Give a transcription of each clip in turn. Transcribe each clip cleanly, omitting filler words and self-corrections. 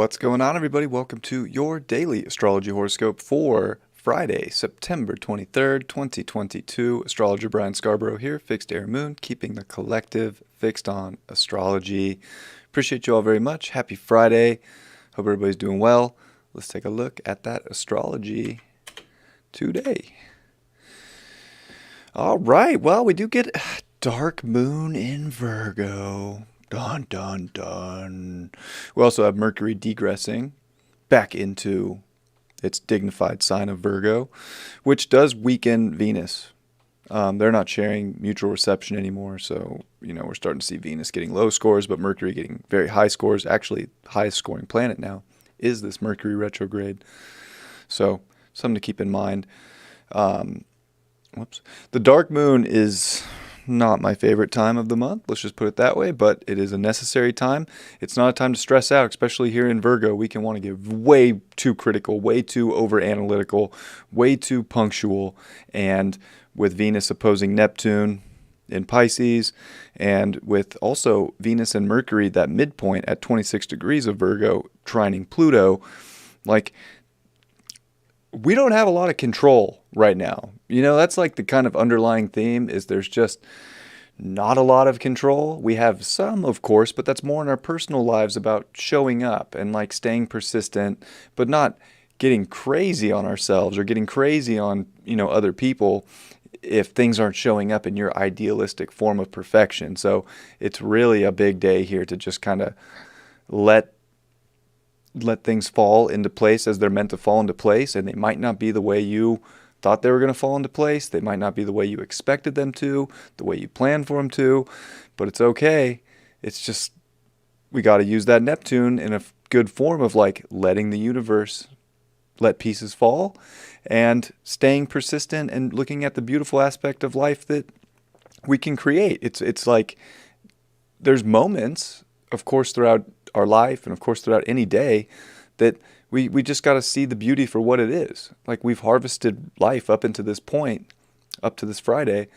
What's going on, everybody? Welcome to your daily astrology horoscope for Friday, September 23rd, 2022. Astrologer Brian Scarborough here, Fixed Air Moon, keeping the collective fixed on astrology. Appreciate you all very much. Happy Friday. Hope everybody's doing well. Let's take a look at that astrology today. All right. Well, we do get dark moon in Virgo. Dun, dun, dun. We also have Mercury degressing back into its dignified sign of Virgo, which does weaken Venus. They're not sharing mutual reception anymore, so, we're starting to see Venus getting low scores, but Mercury getting very high scores. Actually, highest scoring planet now is this Mercury retrograde. So, something to keep in mind. The dark moon is not my favorite time of the month, let's just put it that way, but it is a necessary time. It's not a time to stress out, especially here in Virgo. We can want to get way too critical, way too over analytical, way too punctual. And with Venus opposing Neptune in Pisces, and with also Venus and Mercury, that midpoint at 26 degrees of Virgo, trining Pluto, we don't have a lot of control right now. That's like the kind of underlying theme is there's just not a lot of control. We have some, of course, but that's more in our personal lives about showing up and staying persistent, but not getting crazy on ourselves or getting crazy on, other people if things aren't showing up in your idealistic form of perfection. So it's really a big day here to just kind of let things fall into place as they're meant to fall into place, and they might not be the way you thought they were going to fall into place. They might not be the way you expected them to, the way you planned for them to, but it's okay. It's just we got to use that Neptune in a good form of letting the universe let pieces fall and staying persistent and looking at the beautiful aspect of life that we can create. It's like there's moments, of course, throughout our life and of course throughout any day that we just got to see the beauty for what it is. We've harvested life up into this point, up to this Friday.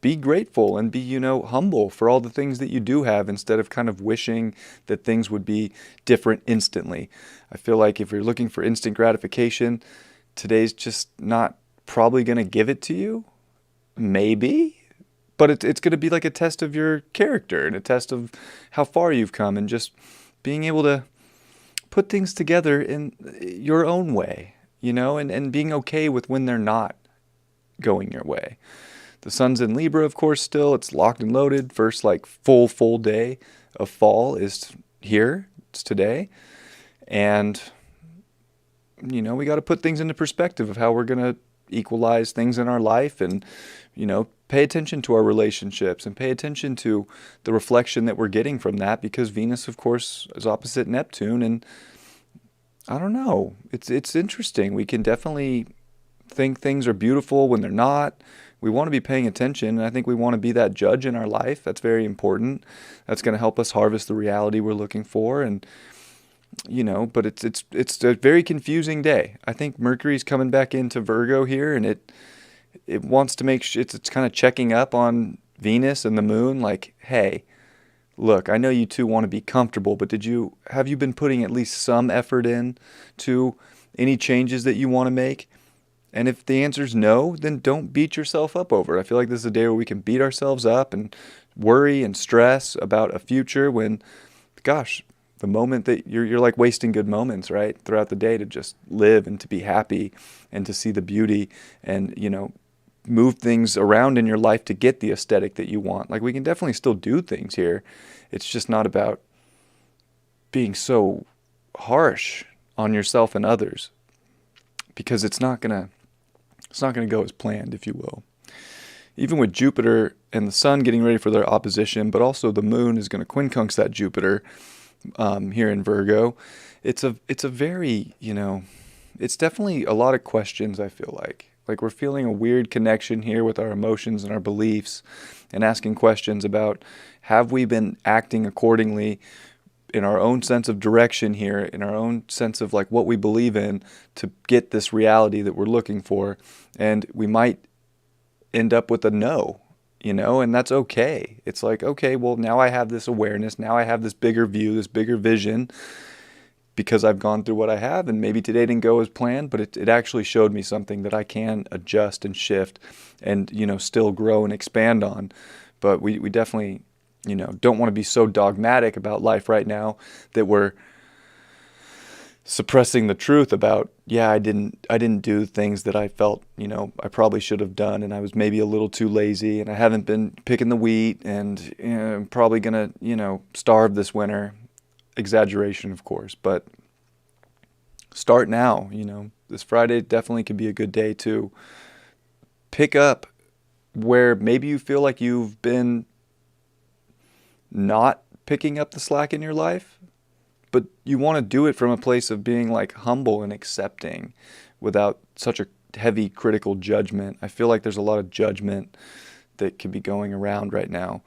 Be grateful and be, humble for all the things that you do have instead of kind of wishing that things would be different instantly. I feel like if you're looking for instant gratification, today's just not probably going to give it to you. Maybe. But it's going to be like a test of your character and a test of how far you've come and just being able to put things together in your own way, and being okay with when they're not going your way. The sun's in Libra, of course, still. It's locked and loaded. First, full day of fall is here. It's today. And, we got to put things into perspective of how we're going to equalize things in our life and, pay attention to our relationships and pay attention to the reflection that we're getting from that, because Venus, of course, is opposite Neptune. And I don't know. It's interesting. We can definitely think things are beautiful when they're not. We want to be paying attention, and I think we want to be that judge in our life. That's very important. That's going to help us harvest the reality we're looking for. And but it's a very confusing day. I think Mercury's coming back into Virgo here, and it wants to make sure it's kind of checking up on Venus and the moon. Hey, look, I know you two want to be comfortable, but have you been putting at least some effort in to any changes that you want to make? And if the answer is no, then don't beat yourself up over it. I feel like this is a day where we can beat ourselves up and worry and stress about a future when, gosh, the moment that you're wasting good moments, right, throughout the day to just live and to be happy and to see the beauty and, move things around in your life to get the aesthetic that you want. We can definitely still do things here. It's just not about being so harsh on yourself and others, because it's not gonna go as planned, if you will. Even with Jupiter and the Sun getting ready for their opposition, but also the Moon is going to quincunx that Jupiter here in Virgo. It's a very, it's definitely a lot of questions, I feel like. We're feeling a weird connection here with our emotions and our beliefs and asking questions about, have we been acting accordingly in our own sense of direction here, in our own sense of what we believe in to get this reality that we're looking for. And we might end up with a no, and that's okay. It's okay, well, now I have this awareness. Now I have this bigger view, this bigger vision. because I've gone through what I have, and maybe today didn't go as planned, but it actually showed me something that I can adjust and shift and, still grow and expand on. But we definitely, don't want to be so dogmatic about life right now that we're suppressing the truth about, I didn't do things that I felt, I probably should have done, and I was maybe a little too lazy, and I haven't been picking the wheat, and I'm probably gonna, starve this winter. Exaggeration, of course, but start now. This Friday definitely could be a good day to pick up where maybe you feel like you've been not picking up the slack in your life, but you want to do it from a place of being like humble and accepting without such a heavy critical judgment. I feel like there's a lot of judgment that could be going around right now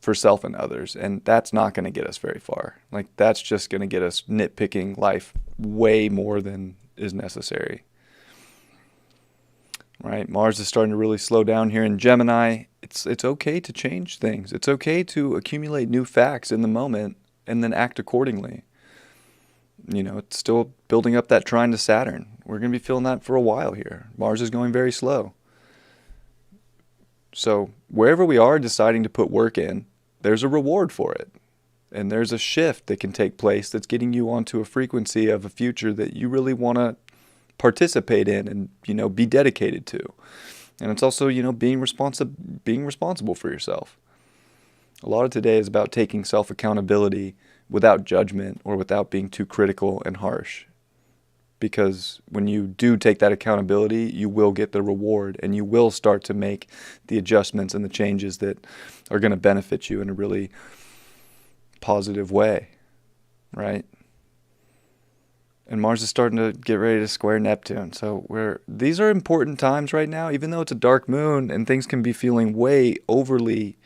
for self and others, and that's not going to get us very far. Like, that's just going to get us nitpicking life way more than is necessary. Right? Mars is starting to really slow down here in Gemini. It's okay to change things. It's okay to accumulate new facts in the moment and then act accordingly. It's still building up that trine to Saturn. We're going to be feeling that for a while here. Mars is going very slow. So wherever we are deciding to put work in, there's a reward for it. And there's a shift that can take place that's getting you onto a frequency of a future that you really want to participate in and, be dedicated to. And it's also, being responsible for yourself. A lot of today is about taking self-accountability without judgment or without being too critical and harsh. Because when you do take that accountability, you will get the reward, and you will start to make the adjustments and the changes that are going to benefit you in a really positive way, right? And Mars is starting to get ready to square Neptune. So these are important times right now, even though it's a dark moon and things can be feeling way overly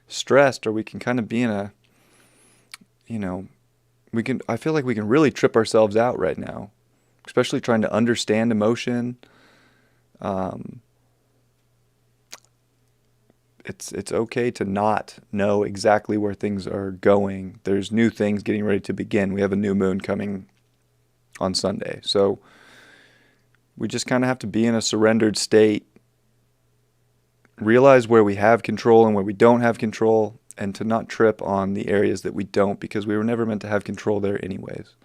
stressed, or we can kind of be in a, I feel like we can really trip ourselves out right now, especially trying to understand emotion. It's okay to not know exactly where things are going. There's new things getting ready to begin. We have a new moon coming on Sunday. So we just kind of have to be in a surrendered state, realize where we have control and where we don't have control, and to not trip on the areas that we don't, because we were never meant to have control there anyways.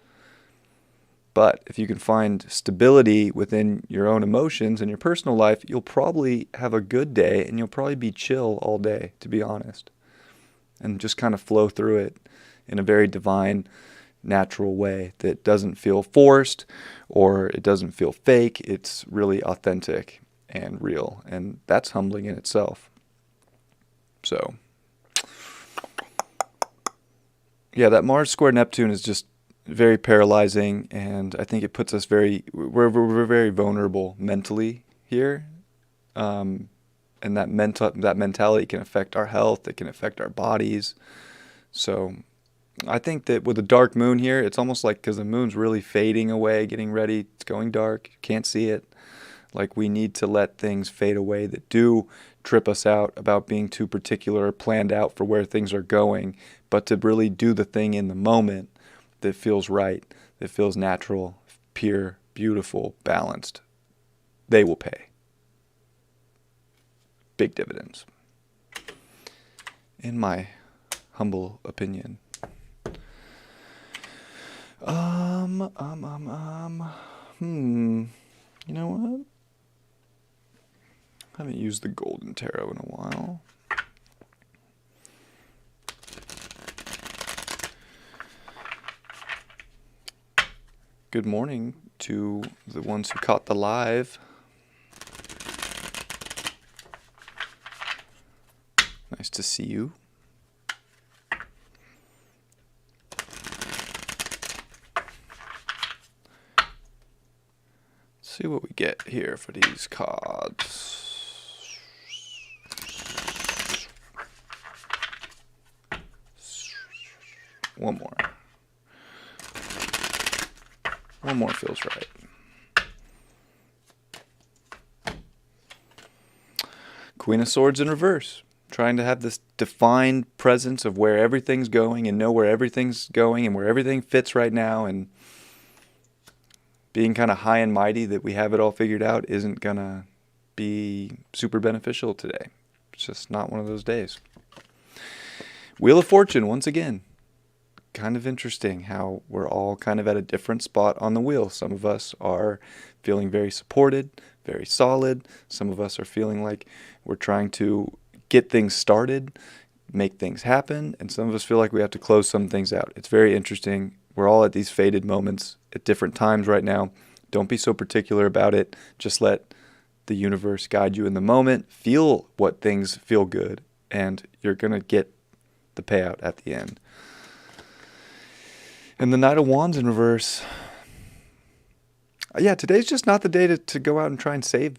But if you can find stability within your own emotions and your personal life, you'll probably have a good day, and you'll probably be chill all day, to be honest. And just kind of flow through it in a very divine, natural way that doesn't feel forced or it doesn't feel fake. It's really authentic and real, and that's humbling in itself. So, yeah, that Mars square Neptune is just very paralyzing, and I think it puts us we're very vulnerable mentally here, and that mentality can affect our health. It can affect our bodies. So I think that with the dark moon here, it's almost like, because the moon's really fading away, getting ready, it's going dark, you can't see it. Like, we need to let things fade away that do trip us out about being too particular or planned out for where things are going, but to really do the thing in the moment that feels right, that feels natural, pure, beautiful, balanced. They will pay big dividends, in my humble opinion. You know what? I haven't used the Golden Tarot in a while. Good morning to the ones who caught the live. Nice to see you. Let's see what we get here for these cards. One more. One more feels right. Queen of Swords in reverse. trying to have this defined presence of where everything's going and know where everything's going and where everything fits right now, and being kind of high and mighty that we have it all figured out isn't going to be super beneficial today. It's just not one of those days. Wheel of Fortune, once again. Kind of interesting how we're all kind of at a different spot on the wheel. Some of us are feeling very supported, very solid. Some of us are feeling like we're trying to get things started, make things happen. And some of us feel like we have to close some things out. It's very interesting. We're all at these faded moments at different times right now. Don't be so particular about it. Just let the universe guide you in the moment. Feel what things feel good, and you're going to get the payout at the end. And the Knight of Wands in reverse. Yeah, today's just not the day to go out and try and save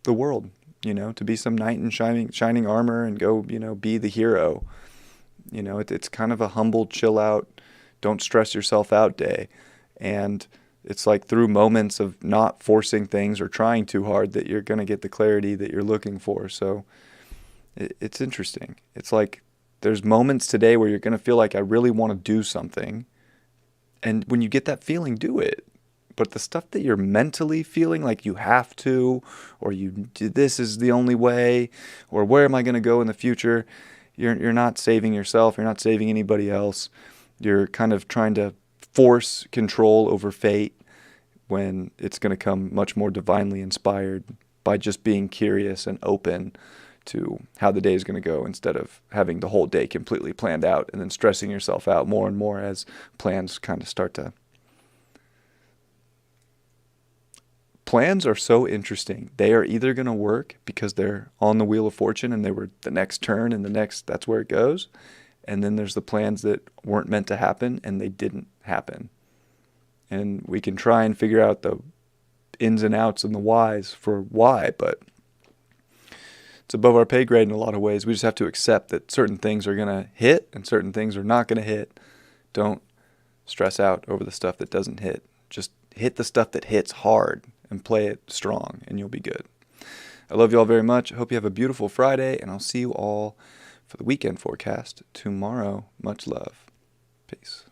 the world, to be some knight in shining armor and go, be the hero. It's kind of a humble, chill out, don't stress yourself out day. And it's like through moments of not forcing things or trying too hard that you're going to get the clarity that you're looking for. So it's interesting. It's like there's moments today where you're going to feel like I really want to do something. And when you get that feeling, do it. But the stuff that you're mentally feeling like you have to, or this is the only way, or where am I going to go in the future, you're not saving yourself. You're not saving anybody else. You're kind of trying to force control over fate when it's going to come much more divinely inspired by just being curious and open to how the day is going to go, instead of having the whole day completely planned out and then stressing yourself out more and more as plans kind of start to... Plans are so interesting. They are either going to work because they're on the Wheel of Fortune and they were the next turn and that's where it goes. And then there's the plans that weren't meant to happen and they didn't happen. And we can try and figure out the ins and outs and the whys for why, but it's above our pay grade in a lot of ways. We just have to accept that certain things are going to hit and certain things are not going to hit. Don't stress out over the stuff that doesn't hit. Just hit the stuff that hits hard and play it strong, and you'll be good. I love you all very much. I hope you have a beautiful Friday, and I'll see you all for the weekend forecast tomorrow. Much love. Peace.